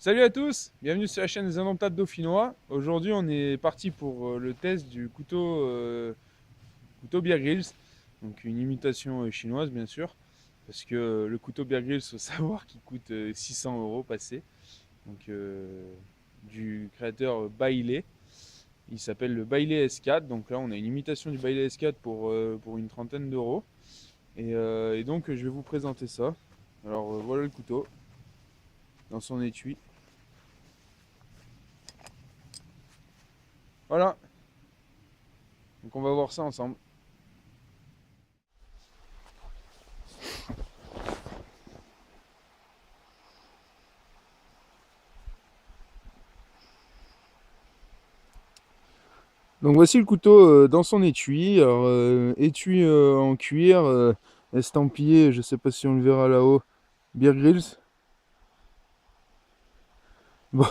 Salut à tous, bienvenue sur la chaîne des Indomptables Dauphinois. Aujourd'hui on est parti pour le test du couteau Bear Grylls. Donc une imitation chinoise bien sûr. Parce que le couteau Bear Grylls, faut savoir qu'il coûte 600 euros passé. Donc du créateur Bailey. Il s'appelle le Bailey S4. Donc là on a une imitation du Bailey S4 pour une trentaine d'euros. Et donc je vais vous présenter ça. Alors voilà le couteau dans son étui. Voilà, donc on va voir ça ensemble. Donc voici le couteau dans son étui. Alors étui en cuir, estampillé, je sais pas si on le verra là-haut, Bear Grylls. Bon,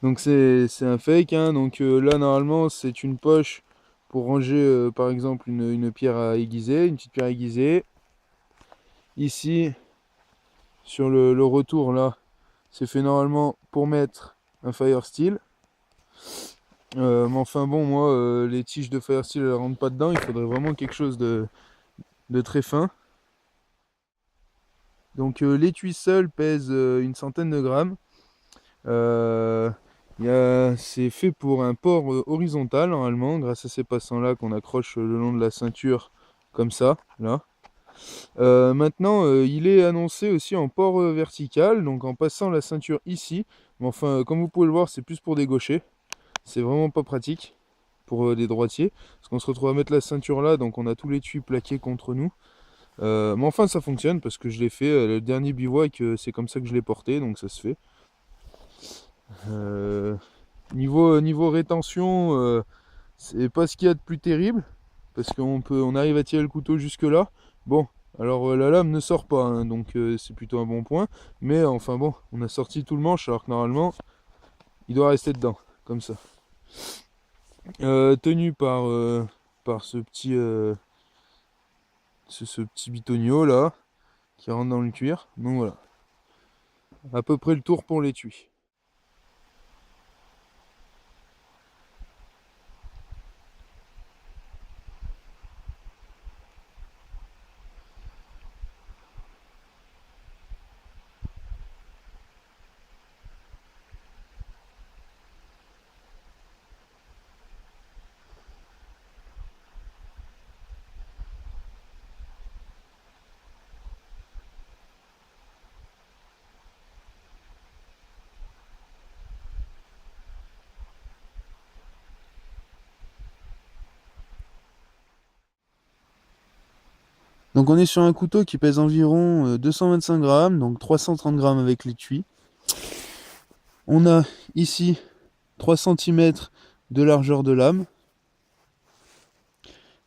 donc c'est un fake, hein. Donc là normalement c'est une poche pour ranger par exemple une pierre à aiguiser, une petite pierre à aiguiser. Ici sur le retour là, c'est fait normalement pour mettre un fire steel. Mais enfin bon, moi les tiges de fire steel elles rentrent pas dedans, il faudrait vraiment quelque chose de très fin. Donc l'étui seul pèse une centaine de grammes. Euh, c'est fait pour un port horizontal normalement, grâce à ces passants-là qu'on accroche le long de la ceinture, comme ça, là. Maintenant, il est annoncé aussi en port vertical, donc en passant la ceinture ici. Mais enfin, comme vous pouvez le voir, c'est plus pour des gauchers. C'est vraiment pas pratique pour des droitiers. Parce qu'on se retrouve à mettre la ceinture là, donc on a tout l'étui plaqué contre nous. Mais enfin, ça fonctionne parce que je l'ai fait. Le dernier bivouac, c'est comme ça que je l'ai porté, donc ça se fait. Euh, niveau rétention, c'est pas ce qu'il y a de plus terrible. Parce on arrive à tirer le couteau jusque là. Bon, alors la lame ne sort pas, hein, donc c'est plutôt un bon point. Mais enfin bon, on a sorti tout le manche alors que normalement, il doit rester dedans, comme ça. Tenu par ce petit bitonio là, qui rentre dans le cuir. Donc voilà, à peu près le tour pour l'étui. Donc on est sur un couteau qui pèse environ 225 grammes, donc 330 grammes avec l'étui. On a ici 3 cm de largeur de lame.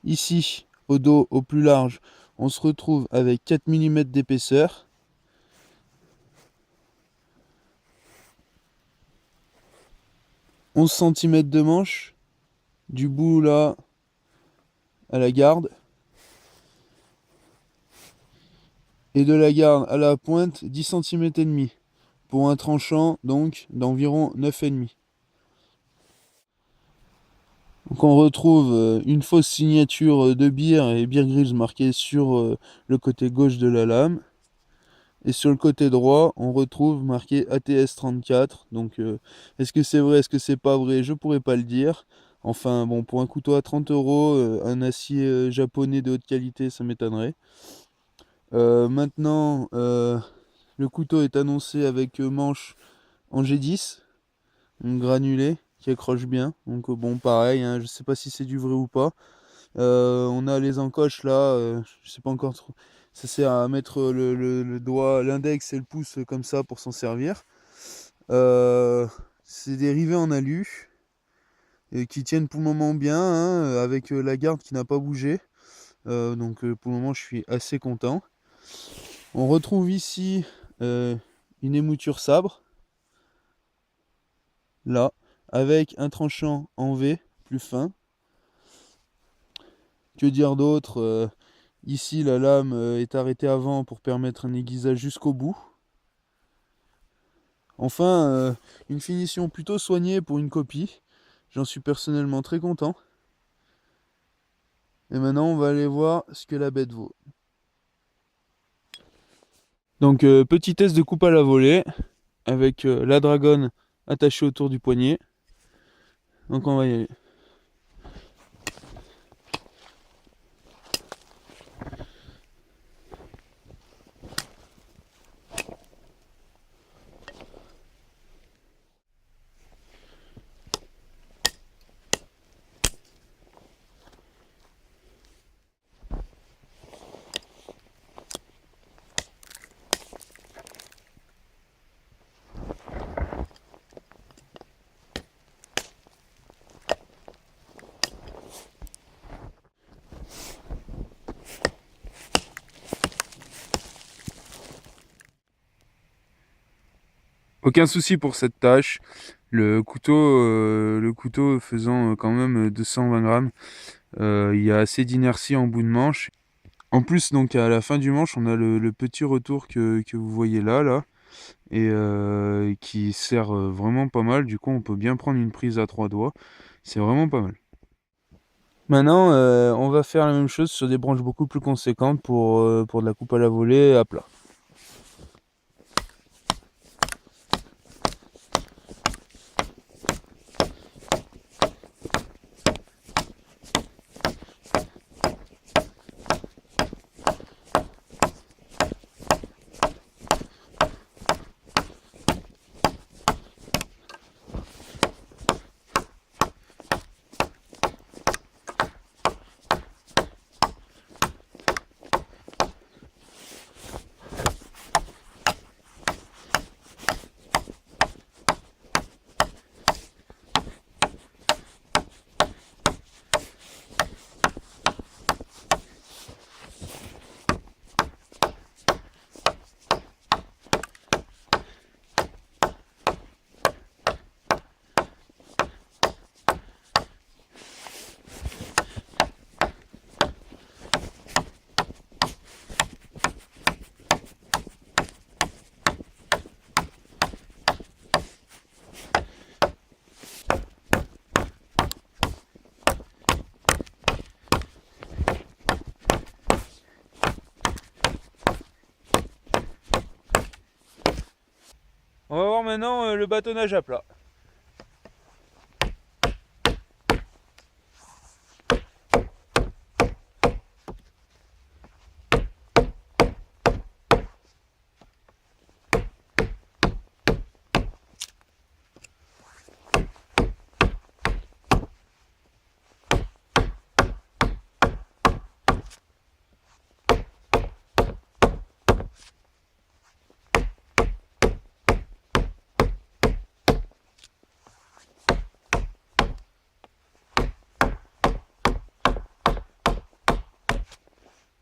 Ici, au dos, au plus large, on se retrouve avec 4 mm d'épaisseur. « 11 cm de manche, du bout là à la garde. Et de la garde à la pointe, 10 cm et demi. Pour un tranchant, donc, d'environ 9,5. Donc on retrouve une fausse signature de Bear et Bear Grylls marquée sur le côté gauche de la lame. Et sur le côté droit, on retrouve marqué ATS34. Donc est-ce que c'est vrai, est-ce que c'est pas vrai? Je pourrais pas le dire. Enfin bon, pour un couteau à 30 euros, un acier japonais de haute qualité, ça m'étonnerait. Maintenant, le couteau est annoncé avec manche en G10, donc granulé, qui accroche bien. Donc bon, pareil, hein, je sais pas si c'est du vrai ou pas. On a les encoches là, je sais pas encore trop. Ça sert à mettre le doigt, l'index et le pouce comme ça pour s'en servir. C'est des rivets en alu et qui tiennent pour le moment bien, hein, avec la garde qui n'a pas bougé. Donc pour le moment, je suis assez content. On retrouve ici une émouture sabre, là, avec un tranchant en V plus fin. Que dire d'autre? Ici, la lame est arrêtée avant pour permettre un aiguisage jusqu'au bout. Enfin, une finition plutôt soignée pour une copie. J'en suis personnellement très content. Et maintenant, on va aller voir ce que la bête vaut. Donc, petit test de coupe à la volée avec la dragonne attachée autour du poignet. Donc, on va y aller. Aucun souci pour cette tâche. Le couteau faisant quand même 220 grammes, il y a assez d'inertie en bout de manche. En plus, donc à la fin du manche, on a le petit retour que vous voyez là, et qui sert vraiment pas mal. Du coup, on peut bien prendre une prise à 3 doigts. C'est vraiment pas mal. Maintenant, on va faire la même chose sur des branches beaucoup plus conséquentes pour de la coupe à la volée à plat. On va voir maintenant le bâtonnage à plat.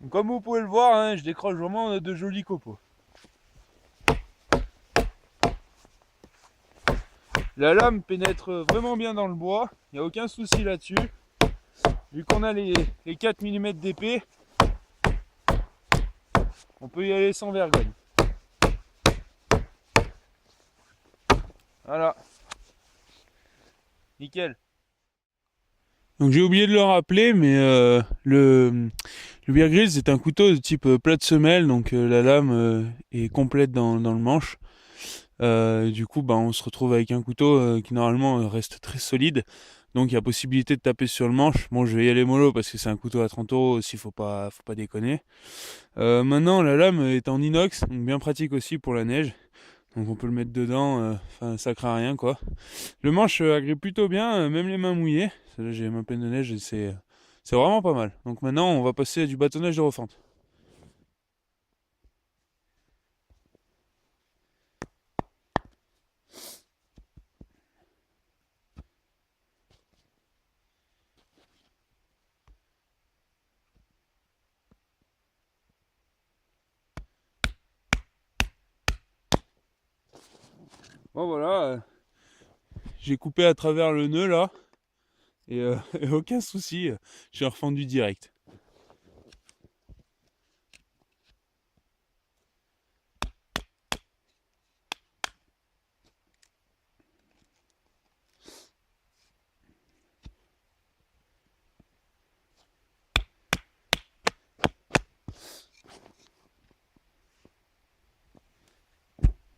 Donc, comme vous pouvez le voir, hein, je décroche vraiment de jolis copeaux. La lame pénètre vraiment bien dans le bois, il n'y a aucun souci là-dessus. Vu qu'on a les 4 mm d'épée, on peut y aller sans vergogne. Voilà. Nickel. Donc j'ai oublié de le rappeler, mais le Bear Grylls est un couteau de type plat de semelle, donc la lame est complète dans le manche. Du coup, bah, on se retrouve avec un couteau qui normalement reste très solide. Donc il y a possibilité de taper sur le manche. Bon, je vais y aller mollo parce que c'est un couteau à 30 € aussi, faut pas déconner. Maintenant, la lame est en inox, donc bien pratique aussi pour la neige. Donc on peut le mettre dedans, ça craint rien quoi. Le manche agrippe plutôt bien, même les mains mouillées. Là j'ai les mains pleines de neige et c'est vraiment pas mal. Donc maintenant on va passer à du bâtonnage de refente. Bon voilà, j'ai coupé à travers le nœud là. Et aucun souci, j'ai refendu direct.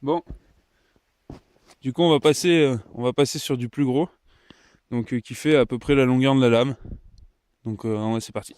Bon, du coup on va passer sur du plus gros, donc qui fait à peu près la longueur de la lame. Donc ouais, c'est parti.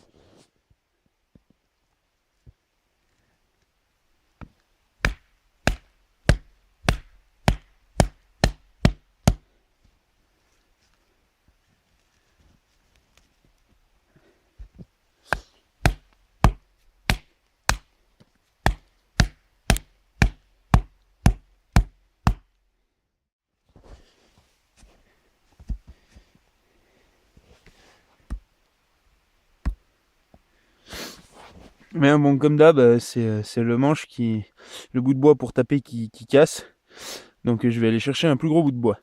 Mais bon, comme d'hab, c'est le manche le bout de bois pour taper qui casse. Donc je vais aller chercher un plus gros bout de bois.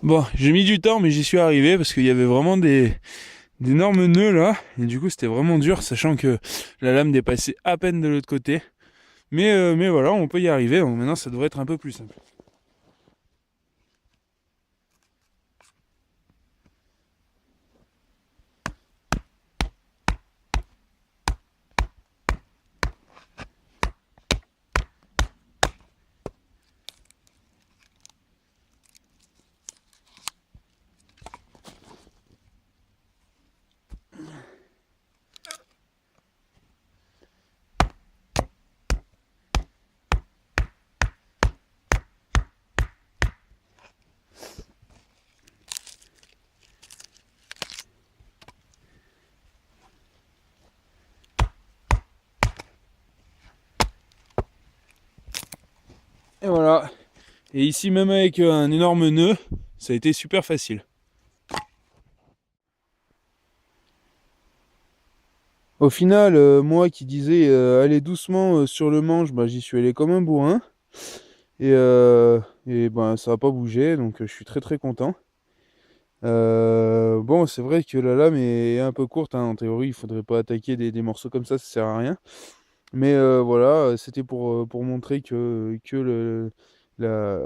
Bon, j'ai mis du temps, mais j'y suis arrivé parce qu'il y avait vraiment d'énormes nœuds là. Et du coup, c'était vraiment dur, sachant que la lame dépassait à peine de l'autre côté. Mais voilà, on peut y arriver. Donc maintenant, ça devrait être un peu plus simple. Et voilà. Et ici, même avec un énorme nœud, ça a été super facile. Au final, moi qui disais aller doucement sur le manche, bah, j'y suis allé comme un bourrin. Et, ben, ça n'a pas bougé, donc je suis très très content. Bon, c'est vrai que la lame est un peu courte, hein. En théorie, il faudrait pas attaquer des morceaux comme ça sert à rien. Mais voilà, c'était pour montrer la,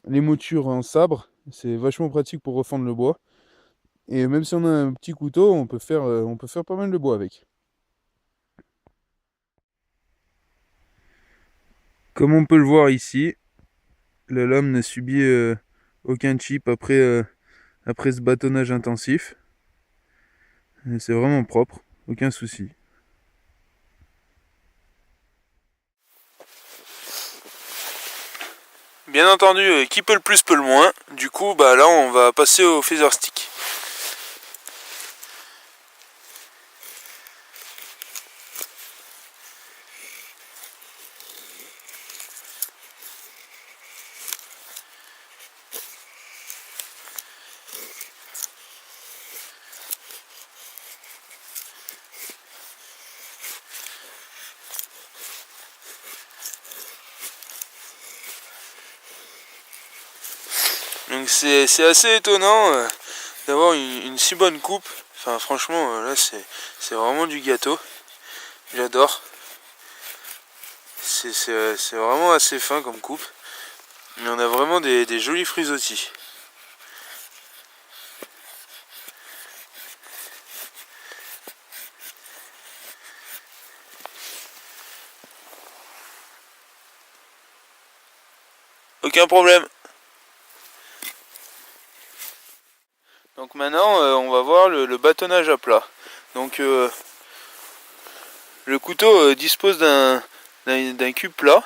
les moutures en sabre, c'est vachement pratique pour refendre le bois. Et même si on a un petit couteau, on peut faire pas mal de bois avec. Comme on peut le voir ici, la lame n'a subi aucun chip après ce bâtonnage intensif. Et c'est vraiment propre, aucun souci. Bien entendu, qui peut le plus peut le moins. Du coup, bah là, on va passer au feather stick. Donc c'est assez étonnant d'avoir une si bonne coupe. Enfin franchement là c'est vraiment du gâteau. J'adore. C'est vraiment assez fin comme coupe. Mais on a vraiment des jolis frisottis. Aucun problème. Donc maintenant on va voir le bâtonnage à plat. Donc le couteau dispose d'un cube plat.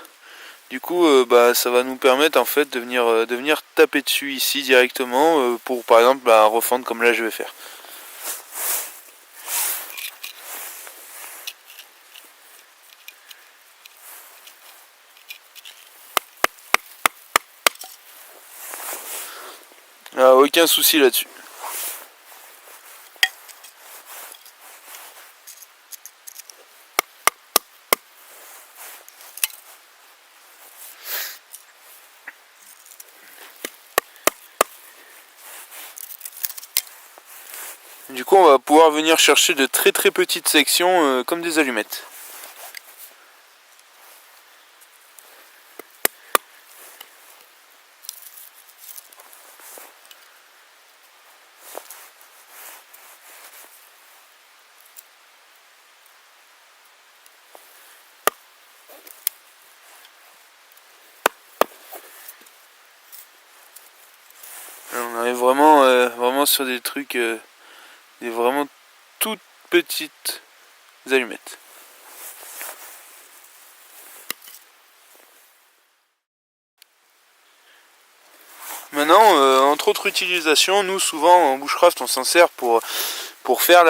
Du coup ça va nous permettre en fait de venir taper dessus ici directement pour par exemple refendre comme là je vais faire. Ah, aucun souci là-dessus. Du coup on va pouvoir venir chercher de très petites sections comme des allumettes. On arrive vraiment sur des trucs, des vraiment toutes petites allumettes. Maintenant, entre autres utilisations, nous souvent en bushcraft on s'en sert pour faire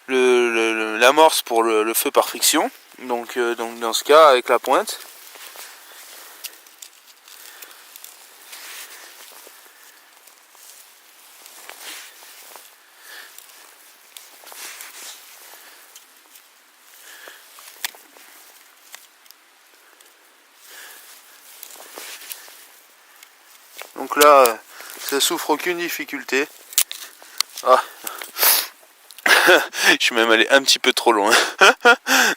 l'amorce pour le feu par friction. Donc dans ce cas avec la pointe. Donc là, ça souffre aucune difficulté. Ah. Je suis même allé un petit peu trop loin.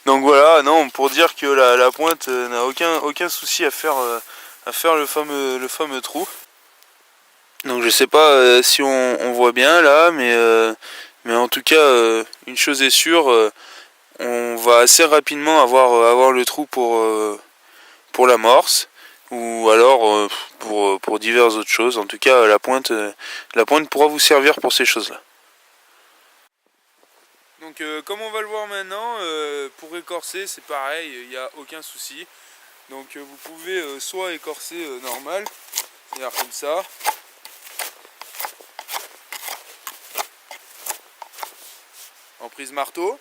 Donc voilà, non, pour dire que la pointe n'a aucun souci à faire le fameux trou. Donc je sais pas si on voit bien là, mais en tout cas, une chose est sûre, on va assez rapidement avoir le trou pour l'amorce. Ou alors pour diverses autres choses. En tout cas, la pointe pourra vous servir pour ces choses-là. Donc comme on va le voir maintenant, pour écorcer c'est pareil, il n'y a aucun souci. Donc vous pouvez soit écorcer normal, c'est-à-dire comme ça. En prise marteau.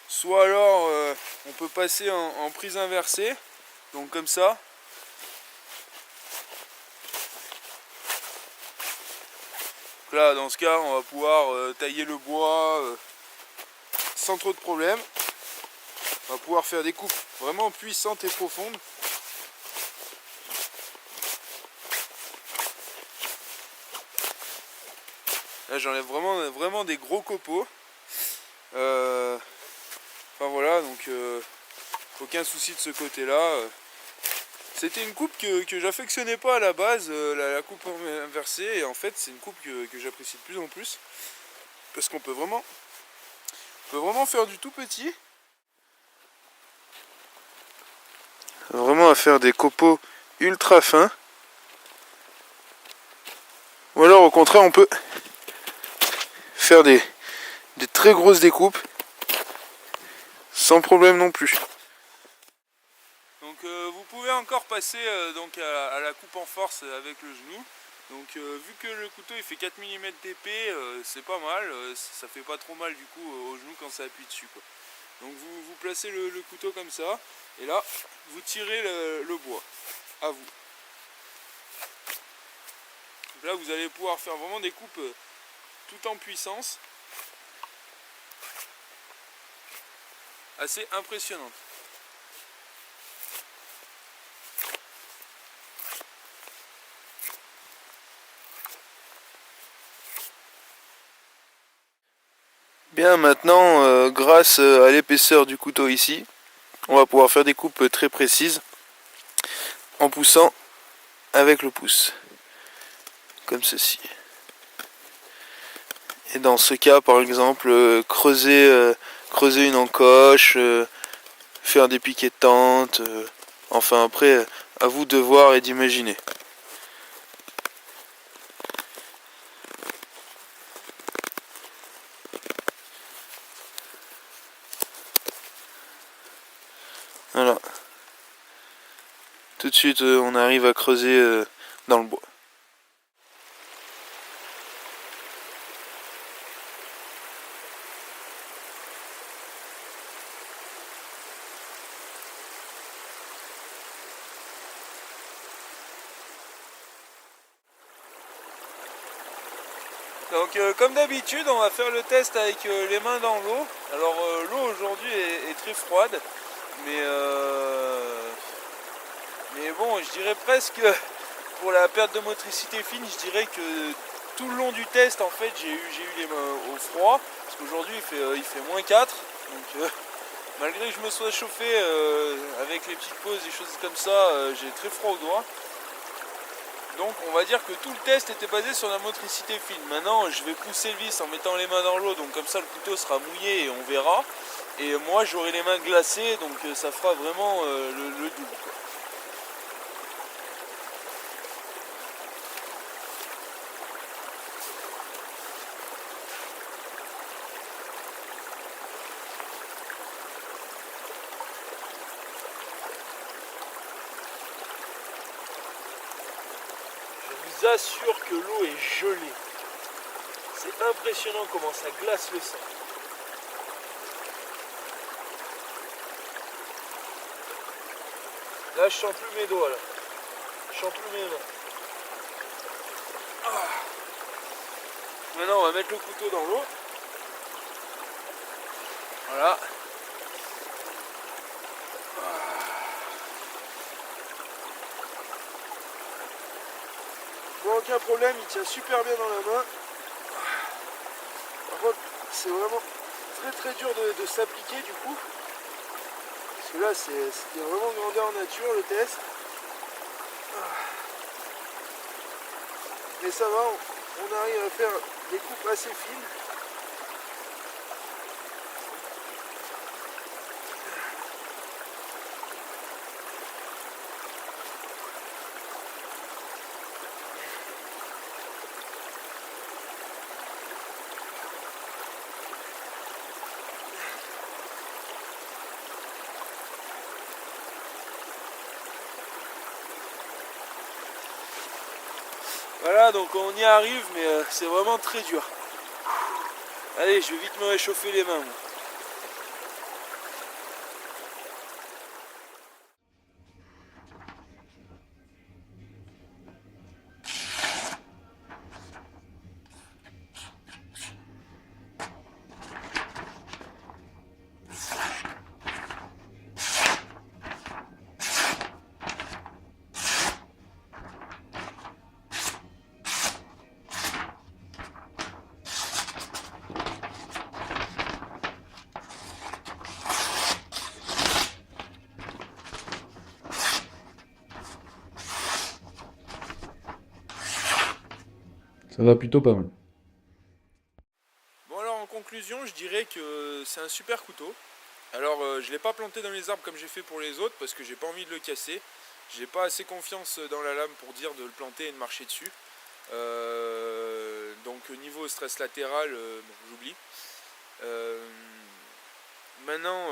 Soit alors on peut passer en prise inversée, donc comme ça. Donc là dans ce cas on va pouvoir tailler le bois sans trop de problème. On va pouvoir faire des coupes vraiment puissantes et profondes. Là j'enlève vraiment des gros copeaux. Enfin voilà, donc aucun souci de ce côté-là. C'était une coupe que j'affectionnais pas à la base, la coupe inversée, et en fait c'est une coupe que j'apprécie de plus en plus. Parce qu'on peut vraiment faire du tout petit. Vraiment à faire des copeaux ultra fins. Ou alors au contraire on peut faire des très grosses découpes sans problème non plus. Donc vous pouvez encore passer donc à la coupe en force avec le genou. Donc vu que le couteau il fait 4 mm d'épée, c'est pas mal, ça fait pas trop mal du coup au genou quand ça appuie dessus quoi. Donc vous placez le couteau comme ça, et là vous tirez le bois, à vous. Donc là vous allez pouvoir faire vraiment des coupes tout en puissance, assez impressionnantes. Bien, maintenant, grâce à l'épaisseur du couteau ici, on va pouvoir faire des coupes très précises en poussant avec le pouce, comme ceci. Et dans ce cas, par exemple, creuser une encoche, faire des piquets de tente, enfin après, à vous de voir et d'imaginer. Voilà. Tout de suite, on arrive à creuser dans le bois. Donc comme d'habitude, on va faire le test avec les mains dans l'eau. Alors l'eau aujourd'hui est très froide, mais bon, je dirais presque pour la perte de motricité fine, je dirais que tout le long du test, en fait, j'ai eu les mains au froid, parce qu'aujourd'hui il fait -4, donc malgré que je me sois chauffé avec les petites pauses, des choses comme ça, j'ai très froid aux doigts. Donc on va dire que tout le test était basé sur la motricité fine. Maintenant je vais pousser le vis en mettant les mains dans l'eau, donc comme ça le couteau sera mouillé et on verra. Et moi j'aurai les mains glacées, donc ça fera vraiment le double, quoi. Je vous assure que l'eau est gelée. C'est impressionnant comment ça glace le sang. Là, je sens plus mes doigts, là. Je sens plus mes mains. Ah. Maintenant, on va mettre le couteau dans l'eau. Voilà. Bon, aucun problème, il tient super bien dans la main. Par contre, c'est vraiment très dur de s'appliquer du coup. Parce que là, c'était vraiment grandeur nature le test. Mais ça va, on arrive à faire des coupes assez fines. Voilà, donc on y arrive, mais c'est vraiment très dur. Allez, je vais vite me réchauffer les mains, moi. Ça va plutôt pas mal. Bon alors en conclusion, je dirais que c'est un super couteau. Alors je ne l'ai pas planté dans les arbres comme j'ai fait pour les autres parce que j'ai pas envie de le casser. J'ai pas assez confiance dans la lame pour dire de le planter et de marcher dessus. Donc niveau stress latéral, bon, j'oublie. Euh, maintenant,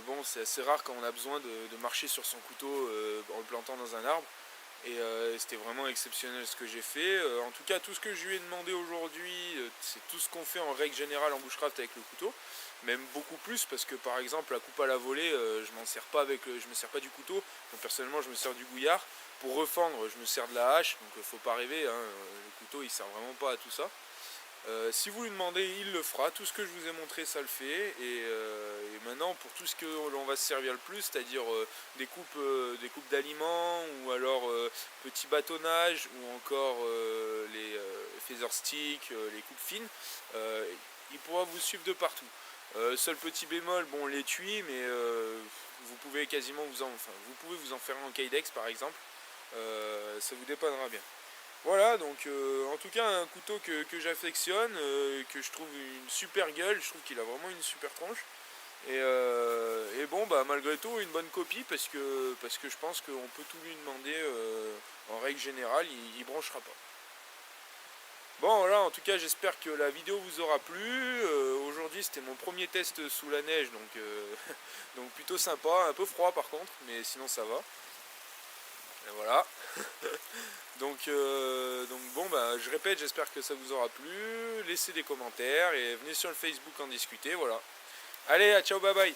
bon, c'est assez rare quand on a besoin de marcher sur son couteau en le plantant dans un arbre. Et c'était vraiment exceptionnel ce que j'ai fait. En tout cas, tout ce que je lui ai demandé aujourd'hui, c'est tout ce qu'on fait en règle générale en bushcraft avec le couteau. Même beaucoup plus parce que par exemple la coupe à la volée, je m'en sers pas je me sers pas du couteau. Donc personnellement, je me sers du gouillard. Pour refendre, je me sers de la hache. Donc faut pas rêver, hein, le couteau il sert vraiment pas à tout ça. Si vous lui demandez, il le fera. Tout ce que je vous ai montré, ça le fait. Et maintenant, pour tout ce que l'on va se servir le plus, c'est-à-dire des coupes d'aliments, ou alors petits bâtonnages, ou encore les feather sticks, les coupes fines, il pourra vous suivre de partout. Seul petit bémol, bon, l'étui, mais vous pouvez quasiment vous pouvez vous en faire un en Kydex par exemple, ça vous dépannera bien. Voilà, donc en tout cas un couteau que j'affectionne, que je trouve une super gueule, je trouve qu'il a vraiment une super tranche. Et bon, bah malgré tout une bonne copie parce que je pense qu'on peut tout lui demander, en règle générale il branchera pas. Bon voilà, en tout cas j'espère que la vidéo vous aura plu. Aujourd'hui c'était mon premier test sous la neige, donc, donc plutôt sympa, un peu froid par contre, mais sinon ça va. Et voilà. Donc bon bah je répète, j'espère que ça vous aura plu. Laissez des commentaires et venez sur le Facebook en discuter, voilà. Allez, à ciao, bye bye.